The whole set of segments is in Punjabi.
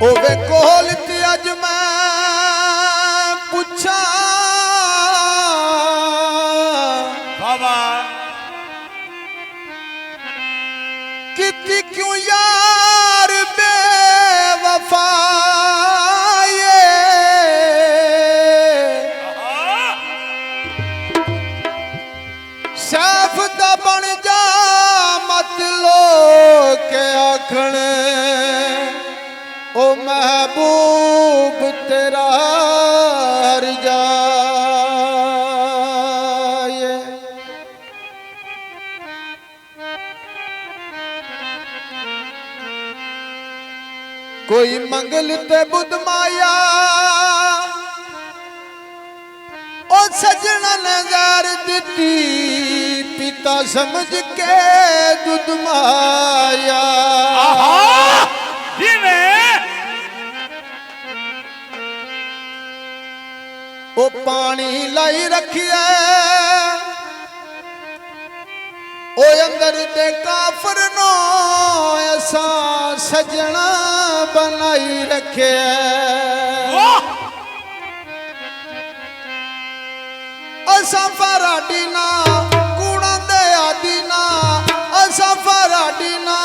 ओवे कोल ते अज मैं पुछा बाबा किती क्यों यार बेवफा सैफ दा बन जा मत लो के आखण ओ महबूब तेरा हर जाए। कोई मंगल ते बुध माया ओ सजना नजार दिती पिता समझ के दुध माया। ओ पानी लाई रखिया ओ अंदर दे काफर नो ऐसा सजना बनाई रखे असा फराडी ना कूड़ा दे आदि ना असा फराडी ना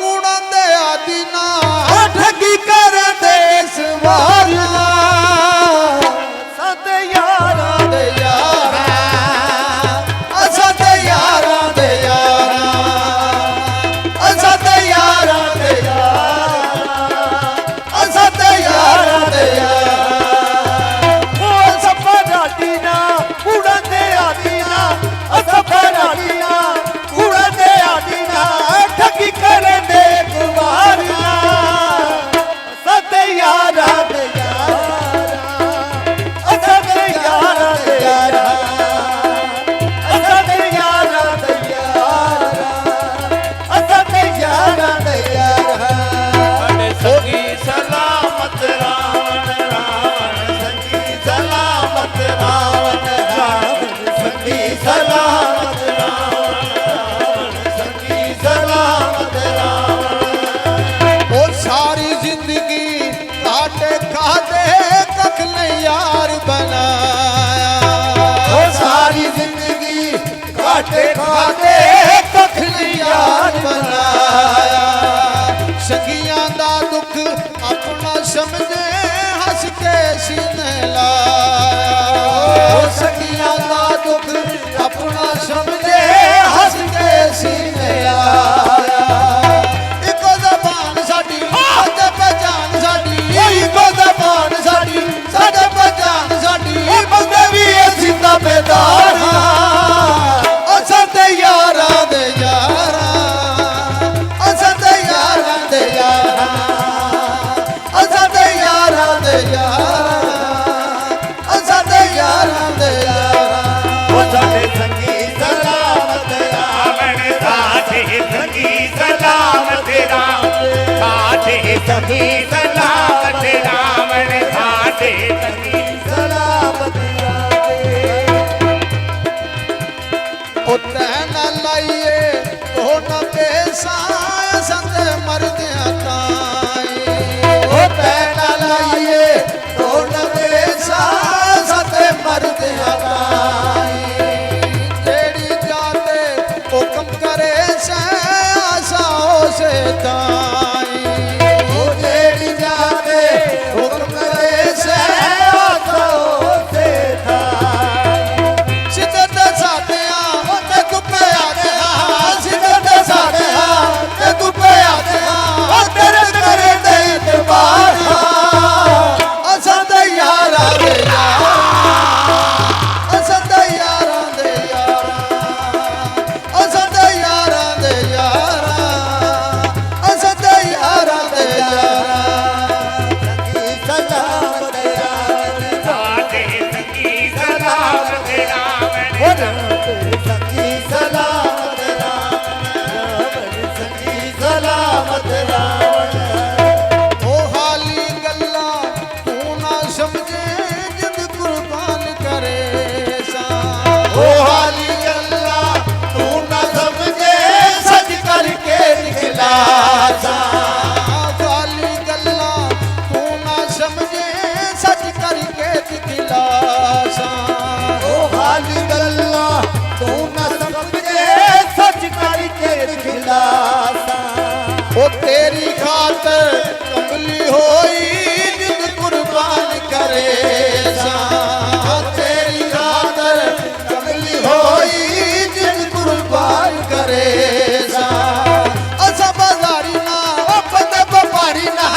कूड़ा दे आदि ना ठगी कर देश वाला सते यारा दे यारा असा ते यारा दे यारा असा ते यारा दे यारा असा ते यारा दे यारा ओ सफराडी ना कूड़ा दे आदि ना सफराडी ना कूड़ा दे आदि ना ठगी कर दे कुमारिया सते यारा दे खाते कख यार बनाया सखियां दा दुख अपना समझे हंस के सीने लाया सखियां दा दुख अपना समझे हंस के सीने लाया इको ज़बान साडी साडे पहचान साडी इको ज़बान साडी साडे पहचान साडी बंदे भी असीं ताबेदार सखी सलामत रावण घाटे सखी सलामत ओ तैन लाइए ओ न बेसा संत मरदिया ताई ओ तैन लाइए ओ न बेसा संत मरदिया ताई जेड़ी जाते हुक्म करे से आशा से ताई ਉਹ ਤੇਰੀ ਖਾਤਰ ਕਮਲੀ ਹੋਈ ਜਿੰਦ ਕੁਰਬਾਨ ਕਰੇ ਸਾਂ ਤੇਰੀ ਖਾਤਰ ਕਮਲੀ ਹੋਈ ਜਿੰਦ ਕੁਰਬਾਨ ਕਰੇ ਸਾਂ ਅਸਾਂ ਬਾਜ਼ਾਰੀ ਨਾ ਉਹ ਬੰਦੇ ਵਪਾਰੀ ਨਾ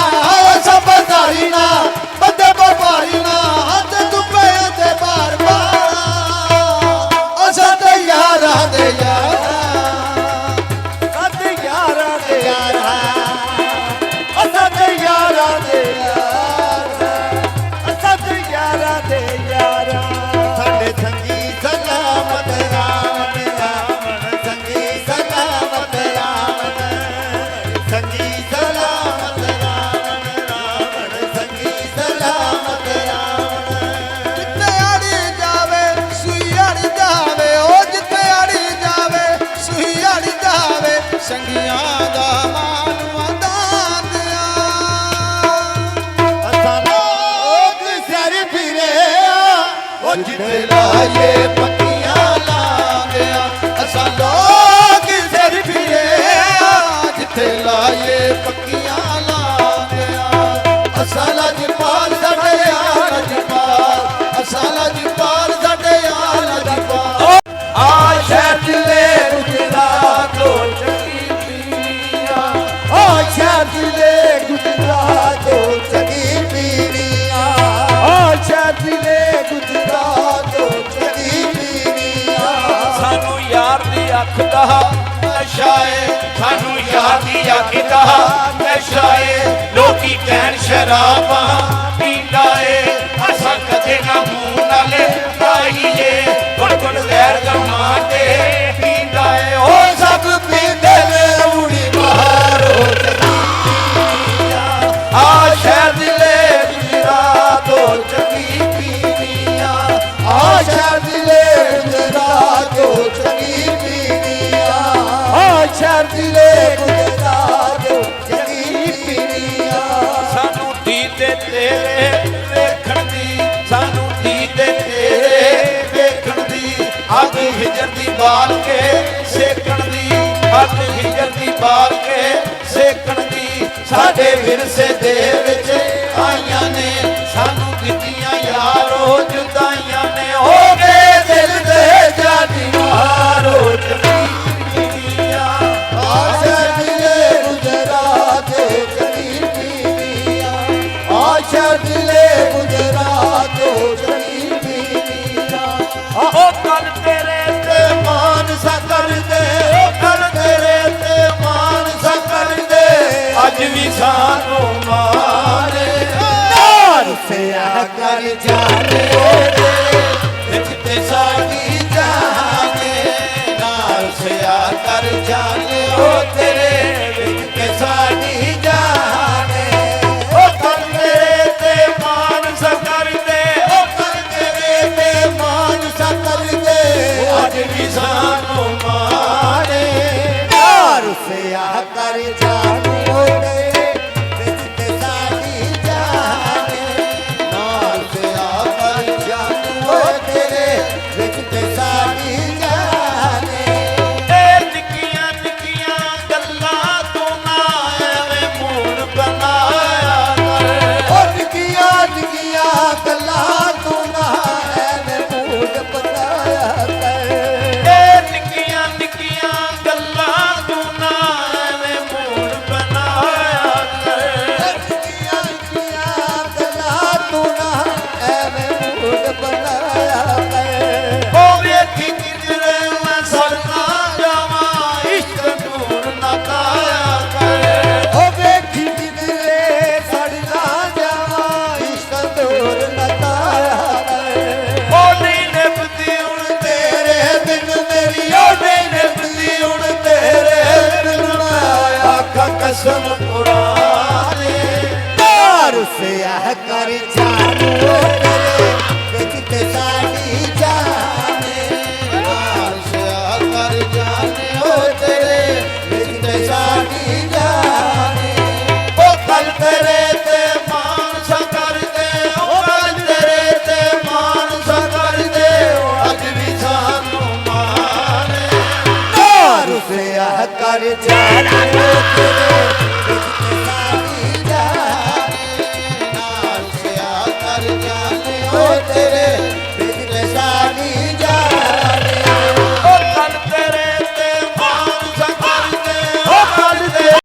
ਅਸਾਂ ਬਾਜ਼ਾਰੀ ਨਾ ਬੰਦੇ ਵਪਾਰੀ ਨਾ ਤੇ ਤੂੰ ਪਏ ਤੇ ਬਾਰ ਬਾਰ ਅਸਾਂ ਤੇ ਯਾਰਾਂ ਦੇ ਯਾਰ ਸਾਡੇ ਯਾਰਾਂ ਦੇ ਯਾਰਾਂ ਸਾਡੇ ਯਾਰਾਂ ਦੇ ਯਾਰਾਂ ਸਾਡੇ ਯਾਰਾਂ ਦੇ ਯਾਰਾਂ ਸਾਡੇ ਸੰਗੀ ਸਲਾਮਤ ਰਾਵਣ ਰਾਵਣ ਸੰਗੀ ਸਲਾਮਤ ਰਾਵਣ ਸੰਗੀ ਸਲਾਮਤ ਰਾਵਣ ਰਾਵਣ ਸੰਗੀ ਸਲਾਮਤ ਰਾਵਣ ਜਿੱਥੇ ਅੜੀ ਜਾਵੇ ਸੂਈ ਅੜੀ ਜਾਵੇ ਉਹ ਜਿੱਥੇ ਅੜੀ ਜਾਵੇ ਸੂਈ ਅੜੀ ਜਾਵੇ ਸੰਗੀਆਂ ਦਾ ਮਾਨ ਵਧਾਂਦਿਆਂ ਅਸਾਂ ਲੋਕ ਸਿਰ ਫਿਰੇ ਉਹ ਜਿੱਥੇ ਲਾਏ ਪੱਕੀਆਂ ਲਾਂਦਿਆਂ ਅਸਾਂ ਲੋਕ ਸਿਰ ਫਿਰੇ ਜਿੱਥੇ ਲਾਏ ਪੱਕੀਆਂ ਲਾਂਦਿਆਂ ਅਸਾਂ ਲਜਪਾਲ ਸਾਡੇ ਆ ਲਜਪਾਲ ਅਸਾਂ ਲਜਪਾਲ ਸਾਡੇ ਆ ਲਜਪਾਲ ਆ ਸ਼ਹਿਰ ਦੇ ਗੁਜਰਾਤ ਤੋਂ ਚੰਗੀ ਪੀੜੀਆਂ ਆ ਸ਼ਹਿਰ ਦੇ ਗੁਜਰਾਤ ਤੋਂ ਚੰਗੀ ਪੀੜੀਆਂ ਆ ਸ਼ਹਿਰ ਦੇ ਗੁਜਰਾਤ ਤੋਂ ਚੰਗੀ ਪੀੜੀਆਂ ਸਾਨੂੰ ਯਾਰ ਦੀ ਅੱਖ ਦਾ ਨਸ਼ਾ ਏ ਸਾਨੂੰ ਯਾਰ ਦੀ ਅੱਖ ਦਾ ਨਸ਼ਾ ਏ ਲੋਕੀ ਕਹਿਣ ਸ਼ਰਾਬਾਂ ਪੀਂਦਾ ਏ ਅਸਾਂ ਕਦੇ ਨਾ ਮੂੰਹ ਨਾਲ ਲਾਈਏ ਗੁੜ ਗੁੜ ਲਹਿਰ ਗਮਾਂ ਤੇ ਪੀਂਦਾ ਏ ਉਹ ਸਭ ਪੀਂਦੇ ਨੇ ਰੂੜੀ ਬਾਹਰੋਂ ਚੰਗੀਆਂ ਆ ਸ਼ਹਿਰ ਦਿਲੇ ਗੁਜਰਾਤੋਂ ਚੰਗੀ ਪੀਣੀਆਂ ਆ ਸ਼ਹਿਰ ਦਿਲੇ ਗੁਜਰਾਤੋਂ ਚੰਗੀ ਪੀਣੀਆਂ ਆ ਸ਼ਹਿਰ ਦਿਲੇ ਗੁਜਰਾਤੋਂ ਚੰਗੀ ਪੀਣੀਆਂ ਸਾਨੂੰ ਦੀਦੇ ਤੇਰੇ ਵੇਖਣ ਦੀ ਸਾਨੂੰ ਦੀਦੇ ਤੇਰੇ ਵੇਖਣ ਦੀ ਅੱਗ ਹਿਜਰ ਦੀ ਬਾਲ ਕੇ ਸੇਕਣ ਦੀ ਅੱਗ ਹਿਜਰ ਦੀ ਬਾਲ ਕੇ ਸੇਕਣ ਦੀ ਸਾਡੇ ਵਿਰਸੇ ਦੇ ਵਿੱਚ ਆਈਆਂ ਨੇ ਸਾਨੂੰ ਦਿੱਤੀਆਂ ਯਾਰੋ ਜੁਦਾਈਆਂ ਨੇ ਹੋ ਗਏ ਦਿਲ ਦੇ ਜਾਨੀ ਮਾਰੋ ਚੰਗੀਆਂ ਆਸ਼ਾ ਦਿਲੇ ਗੁਜਰਾਤ ਚੰਗੀ ਪੀੜੀਆਂ ਆਸ਼ਾ ਦਿਲੇ ਗੁਜਰਾਤ ਚੰਗੀ ਪੀੜੀਆਂ ਉਹ ਕੱਲ ਤੇਰੇ ਤੇ ਮਾਨ ਸਾ ਕਰਦੇ ਉਹ ਕੱਲ ਤੇਰੇ ਤੇ ਮਾਨ ਸਾ ਕਰਦੇ ਅੱਜ ਵੀ ਸਾਨੂੰ ਮਾਰੇ ਨਾਰ ਸਿਆ ਕਰ ਜਾਣੇ ਵਿੱਚ ਤੇ ਸਾਡੀ ਜਾਨੇ ਨਾਰ ਸਿਆ ਕਰ ਜਾਣੇ ਉਹ ਤੇਰੇ ਵਿੱਚ ਤੇ ਸਾਡੀ ਜਾਨੇ ਉਹ ਕੱਲ ਤੇਰੇ ਤੇ ਮਾਨ ਸਾ ਕਰਦੇ ਉਹ ਕੱਲ ਤੇਰੇ ਤੇ ਮਾਨ ਸਾ ਕਰਦੇ ਅੱਜ ਵੀ ਸਾਨੂੰ ਮਾਰੇ ਨਾਰ ਸਿਆ ਕਰ ਜਾਣੇ ਉਹ ਤੇਰੇ ਵਿੱਚ ਤੇ ਸਾਡੀ ਜਾਨੇ ਨਾਲ ਤੇ ਆ ਕਰ ਜਾਨ ਉਹ ਤੇਰੇ ਵਿੱਚ ਤੇ ਸਾਡੀ ਜਾਨੇ ਏ ਨਿੱਕੀਆਂ ਨਿੱਕੀਆਂ ਗੱਲਾਂ ਤੂੰ ਨਾ ਐਵੇਂ ਮੂਡ ਬਣਾਇਆ ਕਰ ਉਹ ਨਿੱਕੀਆਂ ਨਿੱਕੀਆਂ ਗੱਲਾਂ ਤੂੰ ਨਾ ਐਵੇਂ ਮੂਡ ਬਣਾਇਆ ਕਰ ਏ ਨਿੱਕੀਆਂ ਨਿੱਕੀਆਂ ਗੱਲਾਂ ਤੂੰ ਨਾ ਐਵੇਂ ਮੂਡ ਬਣਾਇਆ ਕਰ ਨਿੱਕੀਆਂ ਨਿੱਕੀਆਂ ਗੱਲਾਂ ਤੂੰ ਨਾ ਐਵੇਂ ਮੂਡ ਬਣਾਇਆ ਕਰ ਉਹ ਵੇਖੀ ਕਿਧਰੇ ਮੈਂ ਸੜਨਾ ਜਾਵਾਂ ਇਸ਼ਕ ਦੂਰ ਨਾ ਕਾਇਆ ਕਰ ਉਹ ਵੇਖੀ ਕਿਧਰੇ ਸੜਨਾ ਜਾਵਾਂ ਇਸ਼ਕ ਦੂਰ ਨਾ ਕਾਇਆ ਕਰ ਉਹ ਨਹੀਂ ਨਿਭਦੀ ਹੁਣ ਤੇਰੇ ਬਿਨ ਮੇਰੀ ਉਹ ਨਹੀਂ ਨਿਭਦੀ ਹੁਣ ਤੇਰੇ ਬਿਨ ਆਖਾਂ ਕਸਮ ਪੁਰਾਣੇ ਨਾਰ ਸਿਆ ਕਰ ਜਾਨੋ ਤੇਰੇ ਵਿੱਚ ਤੇ ਸਾਡੀ ਜਾਨੇ ਨਾਲ ਸਿਆ ਕਰ ਜਾਨੇ ਉਹ ਤੇਰੇ ਵਿੱਚ ਤੇ ਸਾਡੀ ਜਾਨੇ ਉਹ ਕੱਲ ਤੇਰੇ ਤੇ ਮਾਨ ਸਾ ਕਰਦੇ ਉਹ ਕੱਲ ਤੇਰੇ ਤੇ ਮਾਨ ਸਾ ਕਰਦੇ ਅੱਜ ਵੀ ਸਾਨੂੰ ਮਾਨੇ ਨਾਰ ਸਿਆ ਕਰ ਜਾਨੋ